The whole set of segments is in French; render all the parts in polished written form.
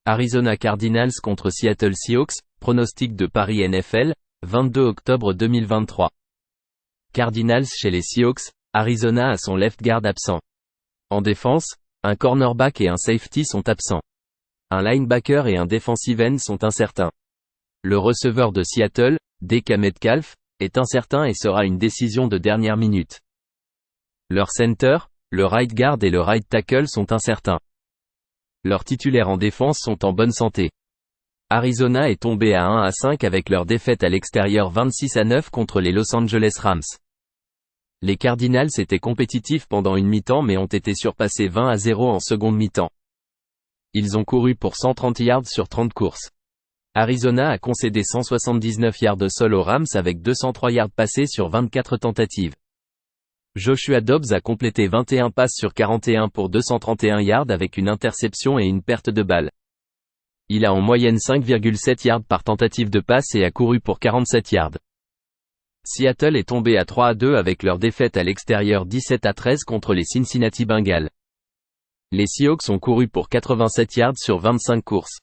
Arizona Cardinals contre Seattle Seahawks, pronostic de Paris NFL, 22 octobre 2023. Cardinals chez les Seahawks, Arizona a son left guard absent. En défense, un cornerback et un safety sont absents. Un linebacker et un defensive end sont incertains. Le receveur de Seattle, DK Metcalf, est incertain et sera une décision de dernière minute. Leur center, le right guard et le right tackle sont incertains. Leurs titulaires en défense sont en bonne santé. Arizona est tombé à 1-5 avec leur défaite à l'extérieur 26-9 contre les Los Angeles Rams. Les Cardinals étaient compétitifs pendant une mi-temps mais ont été surpassés 20-0 en seconde mi-temps. Ils ont couru pour 130 yards sur 30 courses. Arizona a concédé 179 yards au sol aux Rams avec 203 yards passés sur 24 tentatives. Joshua Dobbs a complété 21 passes sur 41 pour 231 yards avec une interception et une perte de balle. Il a en moyenne 5,7 yards par tentative de passe et a couru pour 47 yards. Seattle est tombé à 3-2 avec leur défaite à l'extérieur 17-13 contre les Cincinnati Bengals. Les Seahawks ont couru pour 87 yards sur 25 courses.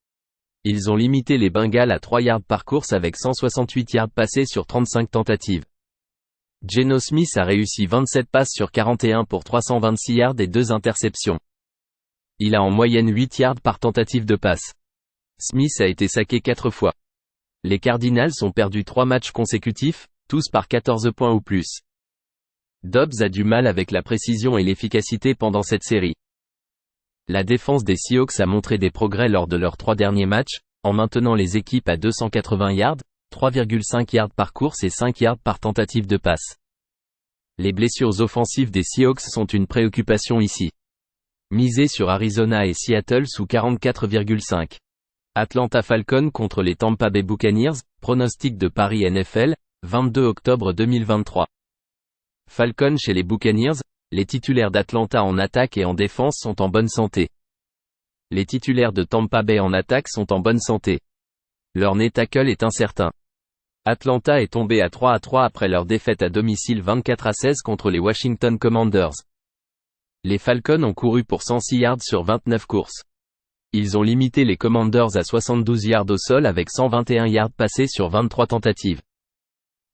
Ils ont limité les Bengals à 3 yards par course avec 168 yards passés sur 35 tentatives. Geno Smith a réussi 27 passes sur 41 pour 326 yards et 2 interceptions. Il a en moyenne 8 yards par tentative de passe. Smith a été saqué 4 fois. Les Cardinals ont perdu 3 matchs consécutifs, tous par 14 points ou plus. Dobbs a du mal avec la précision et l'efficacité pendant cette série. La défense des Seahawks a montré des progrès lors de leurs 3 derniers matchs, en maintenant les équipes à 280 yards, 3,5 yards par course et 5 yards par tentative de passe. Les blessures offensives des Seahawks sont une préoccupation ici. Misez sur Arizona et Seattle sous 44,5. Atlanta Falcons contre les Tampa Bay Buccaneers, pronostic de Paris NFL, 22 octobre 2023. Falcons chez les Buccaneers, les titulaires d'Atlanta en attaque et en défense sont en bonne santé. Les titulaires de Tampa Bay en attaque sont en bonne santé. Leur nez tackle est incertain. Atlanta est tombé à 3-3 après leur défaite à domicile 24-16 contre les Washington Commanders. Les Falcons ont couru pour 106 yards sur 29 courses. Ils ont limité les Commanders à 72 yards au sol avec 121 yards passés sur 23 tentatives.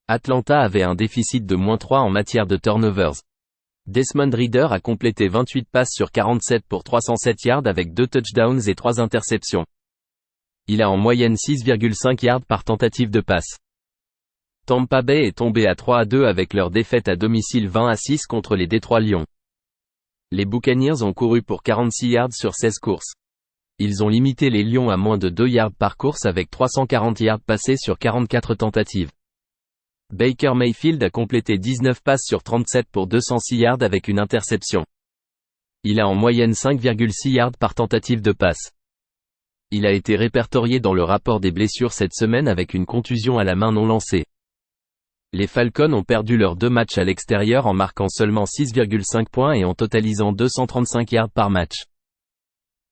Atlanta avait un déficit de -3 en matière de turnovers. Desmond Ridder a complété 28 passes sur 47 pour 307 yards avec 2 touchdowns et 3 interceptions. Il a en moyenne 6,5 yards par tentative de passe. Tampa Bay est tombé à 3-2 avec leur défaite à domicile 20-6 contre les Détroit Lions. Les Buccaneers ont couru pour 46 yards sur 16 courses. Ils ont limité les Lions à moins de 2 yards par course avec 340 yards passés sur 44 tentatives. Baker Mayfield a complété 19 passes sur 37 pour 206 yards avec une interception. Il a en moyenne 5,6 yards par tentative de passe. Il a été répertorié dans le rapport des blessures cette semaine avec une contusion à la main non lancée. Les Falcons ont perdu leurs 2 matchs à l'extérieur en marquant seulement 6,5 points et en totalisant 235 yards par match.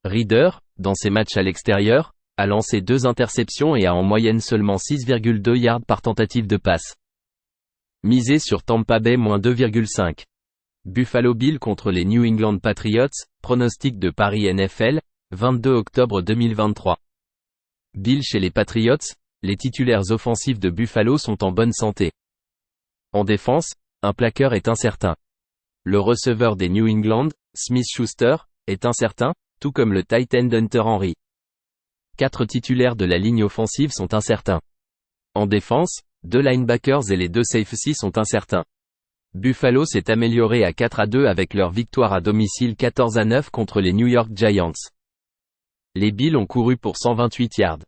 Ridder, dans ses matchs à l'extérieur, a lancé 2 interceptions et a en moyenne seulement 6,2 yards par tentative de passe. Misez sur Tampa Bay -2,5. Buffalo Bills contre les New England Patriots, pronostic de Paris NFL, 22 octobre 2023. Bills chez les Patriots, les titulaires offensifs de Buffalo sont en bonne santé. En défense, un plaqueur est incertain. Le receveur des New England, Smith-Schuster, est incertain, tout comme le tight end Hunter Henry. 4 titulaires de la ligne offensive sont incertains. En défense, 2 linebackers et les 2 safeties sont incertains. Buffalo s'est amélioré à 4-2 avec leur victoire à domicile 14-9 contre les New York Giants. Les Bills ont couru pour 128 yards.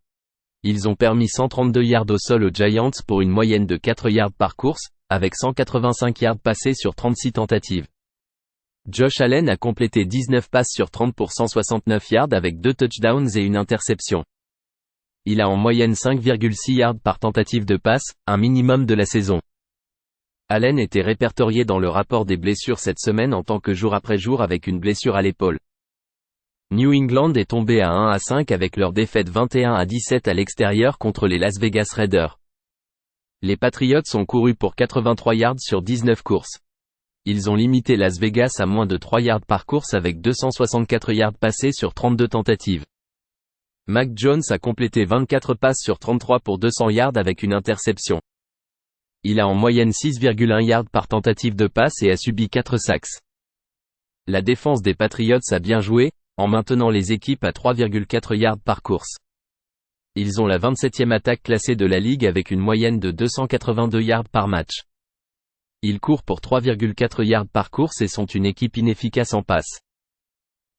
Ils ont permis 132 yards au sol aux Giants pour une moyenne de 4 yards par course, avec 185 yards passés sur 36 tentatives. Josh Allen a complété 19 passes sur 30 pour 169 yards avec 2 touchdowns et une interception. Il a en moyenne 5,6 yards par tentative de passe, un minimum de la saison. Allen était répertorié dans le rapport des blessures cette semaine en tant que jour après jour avec une blessure à l'épaule. New England est tombé à 1-5 avec leur défaite 21-17 à l'extérieur contre les Las Vegas Raiders. Les Patriots ont couru pour 83 yards sur 19 courses. Ils ont limité Las Vegas à moins de 3 yards par course avec 264 yards passés sur 32 tentatives. Mac Jones a complété 24 passes sur 33 pour 200 yards avec une interception. Il a en moyenne 6,1 yards par tentative de passe et a subi 4 sacks. La défense des Patriots a bien joué, en maintenant les équipes à 3,4 yards par course. Ils ont la 27e attaque classée de la ligue avec une moyenne de 282 yards par match. Ils courent pour 3,4 yards par course et sont une équipe inefficace en passe.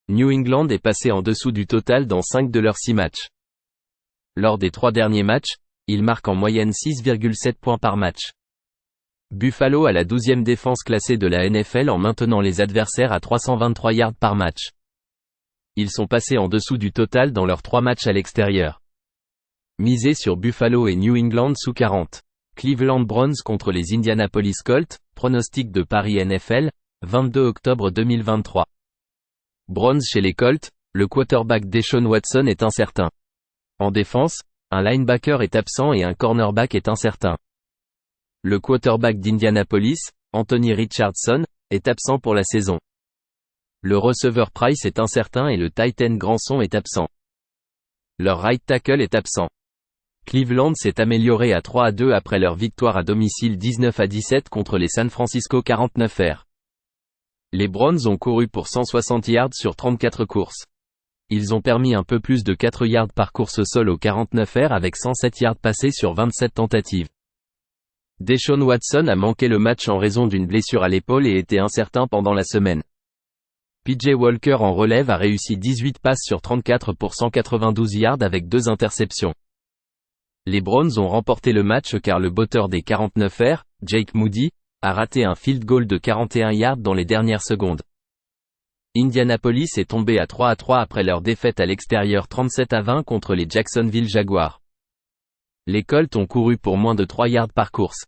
New England est passé en dessous du total dans 5 de leurs 6 matchs. Lors des 3 derniers matchs, ils marquent en moyenne 6,7 points par match. Buffalo a la 12e défense classée de la NFL en maintenant les adversaires à 323 yards par match. Ils sont passés en dessous du total dans leurs 3 matchs à l'extérieur. Misez sur Buffalo et New England sous 40. Cleveland Browns contre les Indianapolis Colts, pronostic de Paris NFL, 22 octobre 2023. Browns chez les Colts, le quarterback Deshaun Watson est incertain. En défense, un linebacker est absent et un cornerback est incertain. Le quarterback d'Indianapolis, Anthony Richardson, est absent pour la saison. Le receveur Price est incertain et le tight end Granson est absent. Leur right tackle est absent. Cleveland s'est amélioré à 3-2 après leur victoire à domicile 19-17 contre les San Francisco 49ers. Les Browns ont couru pour 160 yards sur 34 courses. Ils ont permis un peu plus de 4 yards par course au sol aux 49ers avec 107 yards passés sur 27 tentatives. Deshaun Watson a manqué le match en raison d'une blessure à l'épaule et était incertain pendant la semaine. PJ Walker en relève a réussi 18 passes sur 34 pour 192 yards avec 2 interceptions. Les Browns ont remporté le match car le botteur des 49ers, Jake Moody, a raté un field goal de 41 yards dans les dernières secondes. Indianapolis est tombé à 3-3 après leur défaite à l'extérieur 37-20 contre les Jacksonville Jaguars. Les Colts ont couru pour moins de 3 yards par course.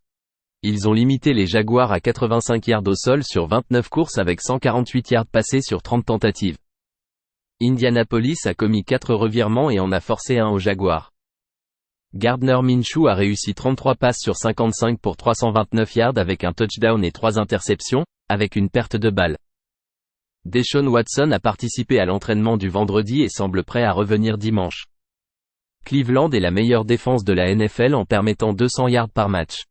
Ils ont limité les Jaguars à 85 yards au sol sur 29 courses avec 148 yards passés sur 30 tentatives. Indianapolis a commis 4 revirements et en a forcé un aux Jaguars. Gardner Minshew a réussi 33 passes sur 55 pour 329 yards avec un touchdown et 3 interceptions, avec une perte de balle. Deshaun Watson a participé à l'entraînement du vendredi et semble prêt à revenir dimanche. Cleveland est la meilleure défense de la NFL en permettant 200 yards par match.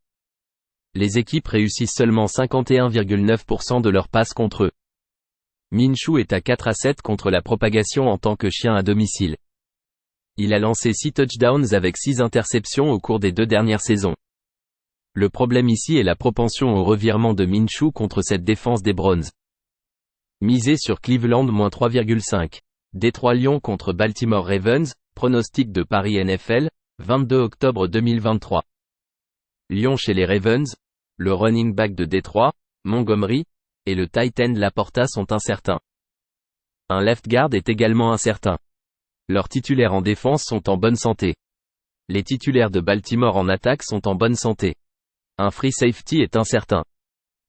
Les équipes réussissent seulement 51,9% de leurs passes contre eux. Minshew est à 4-7 contre la propagation en tant que chien à domicile. Il a lancé 6 touchdowns avec 6 interceptions au cours des 2 dernières saisons. Le problème ici est la propension au revirement de Minshew contre cette défense des Browns. Misez sur Cleveland -3,5. Détroit Lions contre Baltimore Ravens, pronostic de Paris NFL, 22 octobre 2023. Lions chez les Ravens, le running back de Détroit, Montgomery, et le tight end Laporta sont incertains. Un left guard est également incertain. Leurs titulaires en défense sont en bonne santé. Les titulaires de Baltimore en attaque sont en bonne santé. Un free safety est incertain.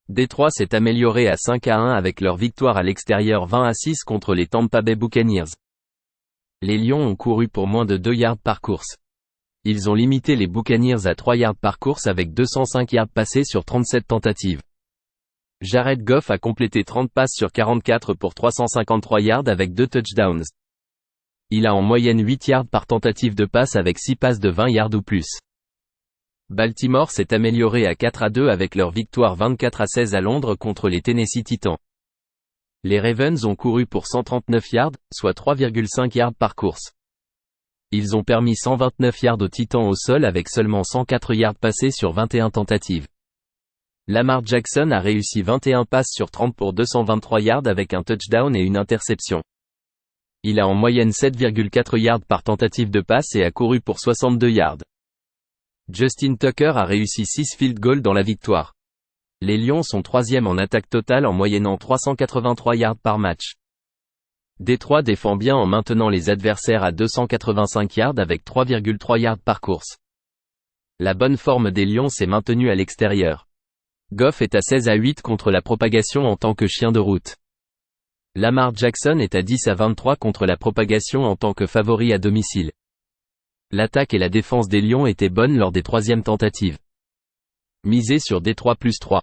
Détroit s'est amélioré à 5-1 avec leur victoire à l'extérieur 20-6 contre les Tampa Bay Buccaneers. Les Lions ont couru pour moins de 2 yards par course. Ils ont limité les Buccaneers à 3 yards par course avec 205 yards passés sur 37 tentatives. Jared Goff a complété 30 passes sur 44 pour 353 yards avec 2 touchdowns. Il a en moyenne 8 yards par tentative de passe avec 6 passes de 20 yards ou plus. Baltimore s'est amélioré à 4-2 avec leur victoire 24-16 à Londres contre les Tennessee Titans. Les Ravens ont couru pour 139 yards, soit 3,5 yards par course. Ils ont permis 129 yards aux Titans au sol avec seulement 104 yards passés sur 21 tentatives. Lamar Jackson a réussi 21 passes sur 30 pour 223 yards avec un touchdown et une interception. Il a en moyenne 7,4 yards par tentative de passe et a couru pour 62 yards. Justin Tucker a réussi 6 field goals dans la victoire. Les Lions sont 3e en attaque totale en moyennant 383 yards par match. Détroit défend bien en maintenant les adversaires à 285 yards avec 3,3 yards par course. La bonne forme des Lions s'est maintenue à l'extérieur. Goff est à 16-8 contre la propagation en tant que chien de route. Lamar Jackson est à 10-23 contre la propagation en tant que favori à domicile. L'attaque et la défense des Lions étaient bonnes lors des 3e tentatives. Misez sur Détroit +3.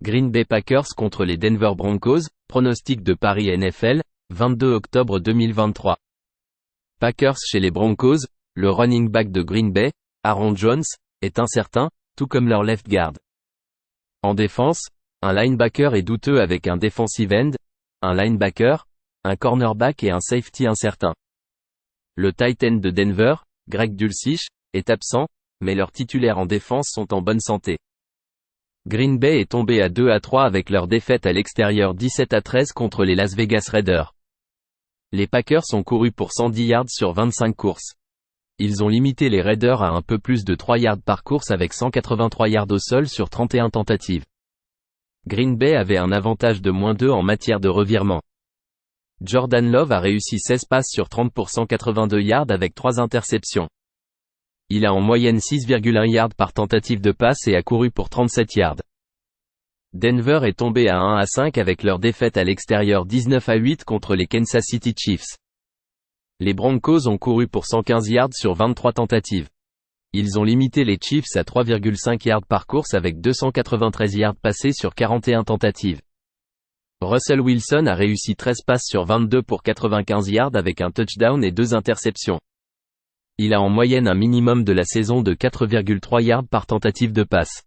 Green Bay Packers contre les Denver Broncos, pronostic de Paris NFL, 22 octobre 2023. Packers chez les Broncos, le running back de Green Bay, Aaron Jones, est incertain, tout comme leur left guard. En défense, un linebacker est douteux avec un defensive end, un linebacker, un cornerback et un safety incertain. Le tight end de Denver, Greg Dulcich, est absent, mais leurs titulaires en défense sont en bonne santé. Green Bay est tombé à 2-3 avec leur défaite à l'extérieur 17-13 contre les Las Vegas Raiders. Les Packers ont couru pour 110 yards sur 25 courses. Ils ont limité les Raiders à un peu plus de 3 yards par course avec 183 yards au sol sur 31 tentatives. Green Bay avait un avantage de -2 en matière de revirement. Jordan Love a réussi 16 passes sur 30 pour 182 yards avec 3 interceptions. Il a en moyenne 6,1 yards par tentative de passe et a couru pour 37 yards. Denver est tombé à 1-5 avec leur défaite à l'extérieur 19-8 contre les Kansas City Chiefs. Les Broncos ont couru pour 115 yards sur 23 tentatives. Ils ont limité les Chiefs à 3,5 yards par course avec 293 yards passés sur 41 tentatives. Russell Wilson a réussi 13 passes sur 22 pour 95 yards avec un touchdown et 2 interceptions. Il a en moyenne un minimum de la saison de 4,3 yards par tentative de passe.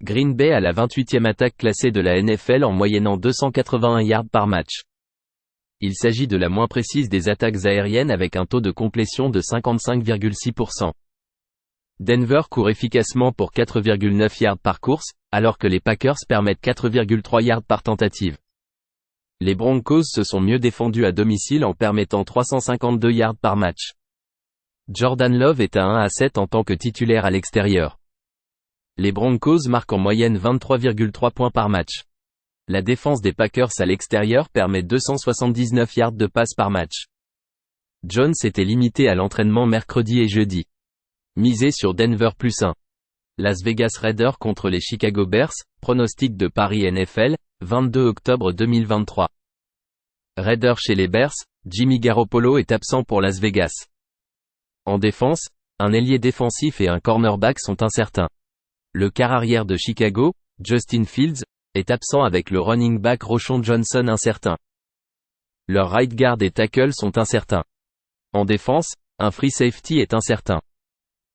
Green Bay a la 28e attaque classée de la NFL en moyennant 281 yards par match. Il s'agit de la moins précise des attaques aériennes avec un taux de complétion de 55,6%. Denver court efficacement pour 4,9 yards par course, alors que les Packers permettent 4,3 yards par tentative. Les Broncos se sont mieux défendus à domicile en permettant 352 yards par match. Jordan Love est à 1-7 en tant que titulaire à l'extérieur. Les Broncos marquent en moyenne 23,3 points par match. La défense des Packers à l'extérieur permet 279 yards de passe par match. Jones était limité à l'entraînement mercredi et jeudi. Misé sur Denver +1. Las Vegas Raiders contre les Chicago Bears, pronostic de Paris NFL, 22 octobre 2023. Raiders chez les Bears, Jimmy Garoppolo est absent pour Las Vegas. En défense, un ailier défensif et un cornerback sont incertains. Le quart arrière de Chicago, Justin Fields, est absent avec le running back Roschon Johnson incertain. Leurs right guard et tackle sont incertains. En défense, un free safety est incertain.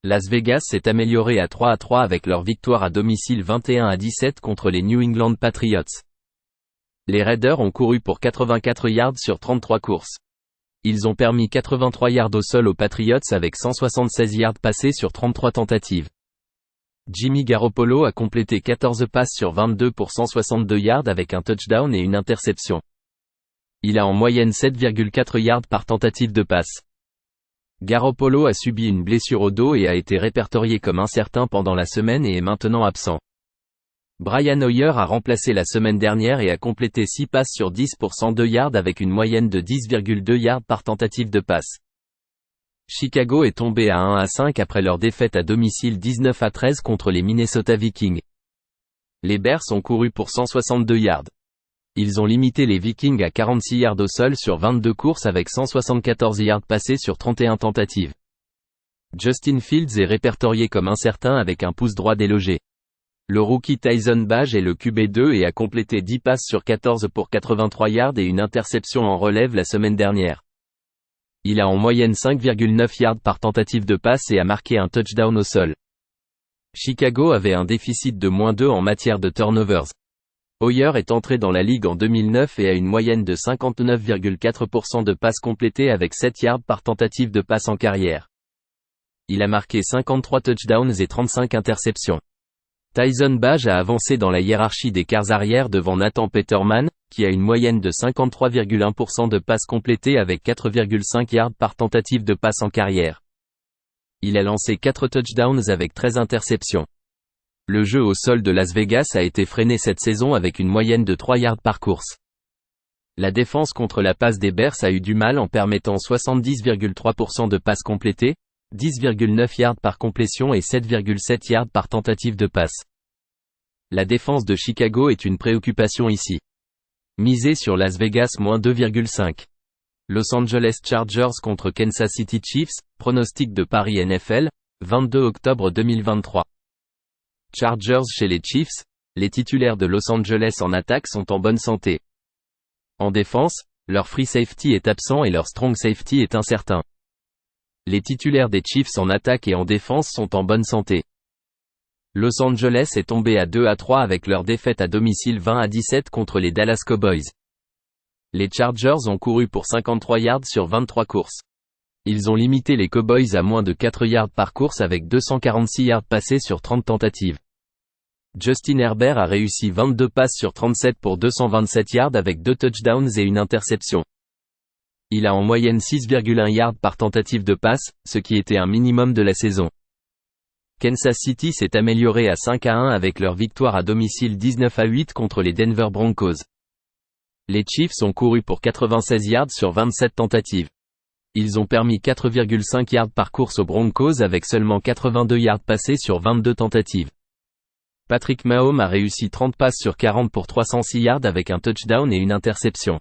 Las Vegas s'est amélioré à 3-3 avec leur victoire à domicile 21-17 contre les New England Patriots. Les Raiders ont couru pour 84 yards sur 33 courses. Ils ont permis 83 yards au sol aux Patriots avec 176 yards passés sur 33 tentatives. Jimmy Garoppolo a complété 14 passes sur 22 pour 162 yards avec un touchdown et une interception. Il a en moyenne 7,4 yards par tentative de passe. Garoppolo a subi une blessure au dos et a été répertorié comme incertain pendant la semaine et est maintenant absent. Brian Hoyer a remplacé la semaine dernière et a complété 6 passes sur 10 pour 102 yards avec une moyenne de 10,2 yards par tentative de passe. Chicago est tombé à 1-5 après leur défaite à domicile 19-13 contre les Minnesota Vikings. Les Bears ont couru pour 162 yards. Ils ont limité les Vikings à 46 yards au sol sur 22 courses avec 174 yards passés sur 31 tentatives. Justin Fields est répertorié comme incertain avec un pouce droit délogé. Le rookie Tyson Bagent est le QB2 et a complété 10 passes sur 14 pour 83 yards et une interception en relève la semaine dernière. Il a en moyenne 5,9 yards par tentative de passe et a marqué un touchdown au sol. Chicago avait un déficit de -2 en matière de turnovers. Hoyer est entré dans la ligue en 2009 et a une moyenne de 59,4% de passes complétées avec 7 yards par tentative de passe en carrière. Il a marqué 53 touchdowns et 35 interceptions. Tyson Bagent a avancé dans la hiérarchie des quarts arrière devant Nathan Peterman, qui a une moyenne de 53,1% de passes complétées avec 4,5 yards par tentative de passe en carrière. Il a lancé 4 touchdowns avec 13 interceptions. Le jeu au sol de Las Vegas a été freiné cette saison avec une moyenne de 3 yards par course. La défense contre la passe des Bears a eu du mal en permettant 70,3% de passes complétées, 10,9 yards par complétion et 7,7 yards par tentative de passe. La défense de Chicago est une préoccupation ici. Misé sur Las Vegas -2,5. Los Angeles Chargers contre Kansas City Chiefs, pronostic de Paris NFL, 22 octobre 2023. Chargers chez les Chiefs, les titulaires de Los Angeles en attaque sont en bonne santé. En défense, leur free safety est absent et leur strong safety est incertain. Les titulaires des Chiefs en attaque et en défense sont en bonne santé. Los Angeles est tombé à 2-3 avec leur défaite à domicile 20-17 contre les Dallas Cowboys. Les Chargers ont couru pour 53 yards sur 23 courses. Ils ont limité les Cowboys à moins de 4 yards par course avec 246 yards passés sur 30 tentatives. Justin Herbert a réussi 22 passes sur 37 pour 227 yards avec 2 touchdowns et une interception. Il a en moyenne 6,1 yards par tentative de passe, ce qui était un minimum de la saison. Kansas City s'est amélioré à 5-1 avec leur victoire à domicile 19-8 contre les Denver Broncos. Les Chiefs ont couru pour 96 yards sur 27 tentatives. Ils ont permis 4,5 yards par course aux Broncos avec seulement 82 yards passés sur 22 tentatives. Patrick Mahomes a réussi 30 passes sur 40 pour 306 yards avec un touchdown et une interception.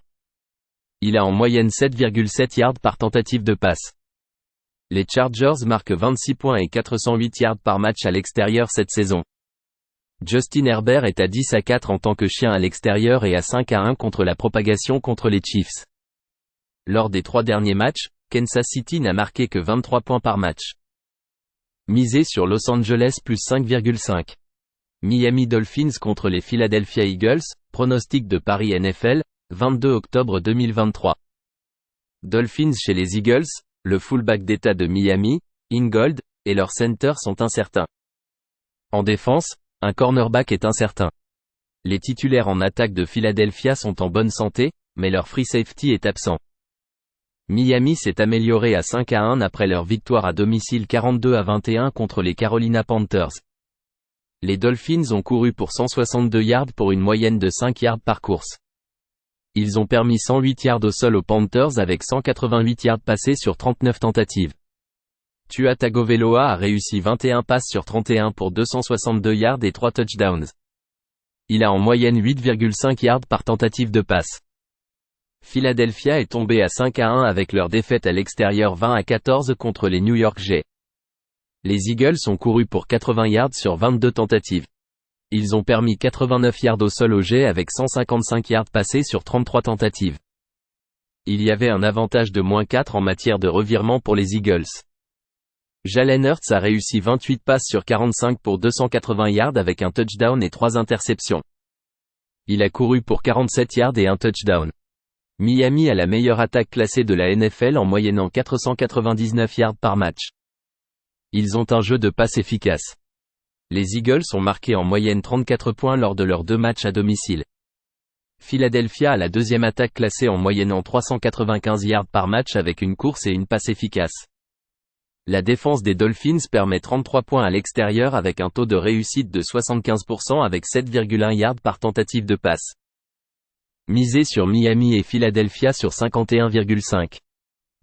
Il a en moyenne 7,7 yards par tentative de passe. Les Chargers marquent 26 points et 408 yards par match à l'extérieur cette saison. Justin Herbert est à 10-4 en tant que chien à l'extérieur et à 5-1 contre la propagation contre les Chiefs. Lors des 3 derniers matchs, Kansas City n'a marqué que 23 points par match. Misé sur Los Angeles plus 5,5. Miami Dolphins contre les Philadelphia Eagles, pronostic de Paris NFL, 22 octobre 2023. Dolphins chez les Eagles, le fullback d'état de Miami, Ingold, et leur center sont incertains. En défense, un cornerback est incertain. Les titulaires en attaque de Philadelphia sont en bonne santé, mais leur free safety est absent. Miami s'est amélioré à 5-1 après leur victoire à domicile 42-21 contre les Carolina Panthers. Les Dolphins ont couru pour 162 yards pour une moyenne de 5 yards par course. Ils ont permis 108 yards au sol aux Panthers avec 188 yards passés sur 39 tentatives. Tua Tagovailoa a réussi 21 passes sur 31 pour 262 yards et 3 touchdowns. Il a en moyenne 8,5 yards par tentative de passe. Philadelphia est tombé à 5-1 avec leur défaite à l'extérieur 20-14 contre les New York Jets. Les Eagles ont couru pour 80 yards sur 22 tentatives. Ils ont permis 89 yards au sol aux Jets avec 155 yards passés sur 33 tentatives. Il y avait un avantage de -4 en matière de revirement pour les Eagles. Jalen Hurts a réussi 28 passes sur 45 pour 280 yards avec un touchdown et 3 interceptions. Il a couru pour 47 yards et un touchdown. Miami a la meilleure attaque classée de la NFL en moyennant 499 yards par match. Ils ont un jeu de passe efficace. Les Eagles ont marqué en moyenne 34 points lors de leurs 2 matchs à domicile. Philadelphia a la deuxième attaque classée en moyennant 395 yards par match avec une course et une passe efficace. La défense des Dolphins permet 33 points à l'extérieur avec un taux de réussite de 75% avec 7,1 yards par tentative de passe. Misé sur Miami et Philadelphia sur 51,5.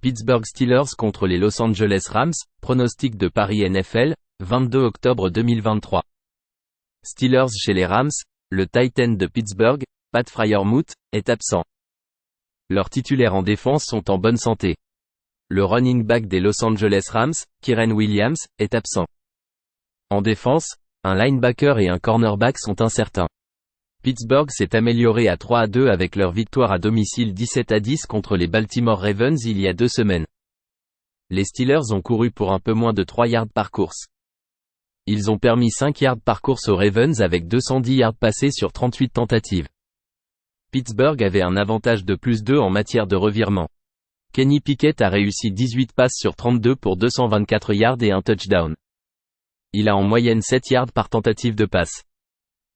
Pittsburgh Steelers contre les Los Angeles Rams, pronostic de Paris NFL, 22 octobre 2023. Steelers chez les Rams, le Titan de Pittsburgh, Pat Freiermuth, est absent. Leurs titulaires en défense sont en bonne santé. Le running back des Los Angeles Rams, Kyren Williams, est absent. En défense, un linebacker et un cornerback sont incertains. Pittsburgh s'est amélioré à 3-2 avec leur victoire à domicile 17-10 contre les Baltimore Ravens il y a 2 semaines. Les Steelers ont couru pour un peu moins de 3 yards par course. Ils ont permis 5 yards par course aux Ravens avec 210 yards passés sur 38 tentatives. Pittsburgh avait un avantage de +2 en matière de revirement. Kenny Pickett a réussi 18 passes sur 32 pour 224 yards et un touchdown. Il a en moyenne 7 yards par tentative de passe.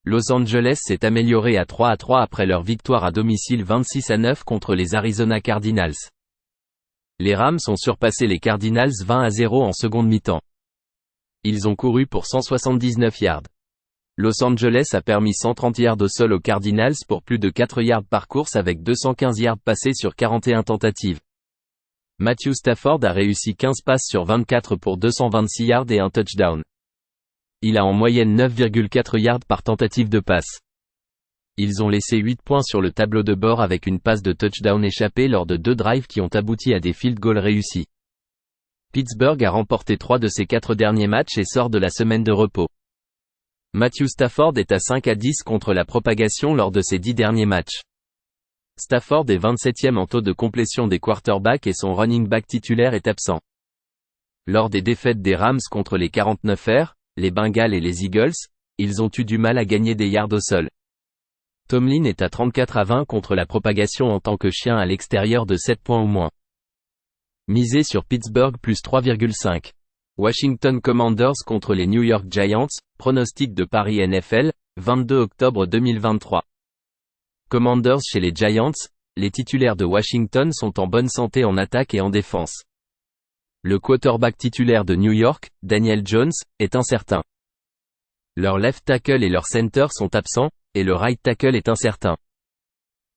Los Angeles s'est amélioré à 3-3 après leur victoire à domicile 26-9 contre les Arizona Cardinals. Les Rams ont surpassé les Cardinals 20-0 en seconde mi-temps. Ils ont couru pour 179 yards. Los Angeles a permis 130 yards au sol aux Cardinals pour plus de 4 yards par course avec 215 yards passés sur 41 tentatives. Matthew Stafford a réussi 15 passes sur 24 pour 226 yards et un touchdown. Il a en moyenne 9,4 yards par tentative de passe. Ils ont laissé 8 points sur le tableau de bord avec une passe de touchdown échappée lors de 2 drives qui ont abouti à des field goals réussis. Pittsburgh a remporté 3 de ses 4 derniers matchs et sort de la semaine de repos. Matthew Stafford est à 5-10 contre la propagation lors de ses 10 derniers matchs. Stafford est 27e en taux de complétion des quarterbacks et son running back titulaire est absent. Lors des défaites des Rams contre les 49ers, les Bengals et les Eagles, ils ont eu du mal à gagner des yards au sol. Tomlin est à 34-20 contre la propagation en tant que chien à l'extérieur de 7 points ou moins. Misez sur Pittsburgh plus 3,5. Washington Commanders contre les New York Giants, pronostic de Paris NFL, 22 octobre 2023. Commanders chez les Giants, les titulaires de Washington sont en bonne santé en attaque et en défense. Le quarterback titulaire de New York, Daniel Jones, est incertain. Leur left tackle et leur center sont absents, et le right tackle est incertain.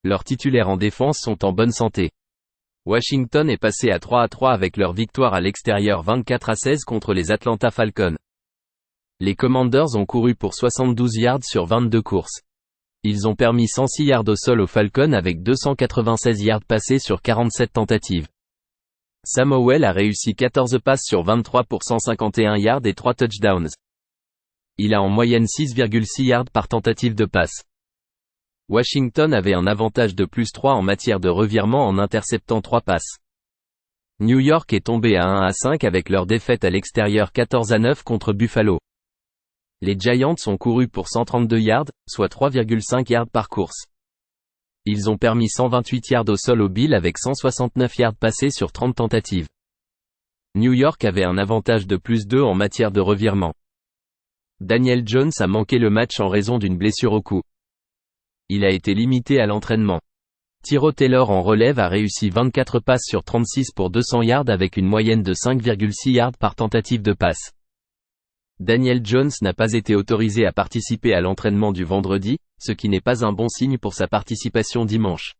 Leurs titulaires en défense sont en bonne santé. Washington est passé à 3-3 avec leur victoire à l'extérieur 24-16 contre les Atlanta Falcons. Les Commanders ont couru pour 72 yards sur 22 courses. Ils ont permis 106 yards au sol aux Falcons avec 296 yards passés sur 47 tentatives. Sam Howell a réussi 14 passes sur 23 pour 151 yards et 3 touchdowns. Il a en moyenne 6,6 yards par tentative de passe. Washington avait un avantage de plus 3 en matière de revirement en interceptant 3 passes. New York est tombé à 1-5 avec leur défaite à l'extérieur 14-9 contre Buffalo. Les Giants ont couru pour 132 yards, soit 3,5 yards par course. Ils ont permis 128 yards au sol aux Bills avec 169 yards passés sur 30 tentatives. New York avait un avantage de plus 2 en matière de revirement. Daniel Jones a manqué le match en raison d'une blessure au cou. Il a été limité à l'entraînement. Tyrod Taylor en relève a réussi 24 passes sur 36 pour 200 yards avec une moyenne de 5,6 yards par tentative de passe. Daniel Jones n'a pas été autorisé à participer à l'entraînement du vendredi, ce qui n'est pas un bon signe pour sa participation dimanche.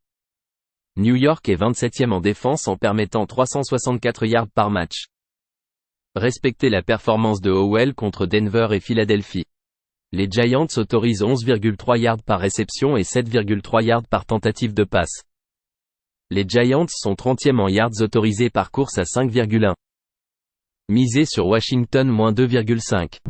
New York est 27e en défense en permettant 364 yards par match. Respectez la performance de Howell contre Denver et Philadelphie. Les Giants autorisent 11,3 yards par réception et 7,3 yards par tentative de passe. Les Giants sont 30e en yards autorisés par course à 5,1. Misez sur Washington -2,5.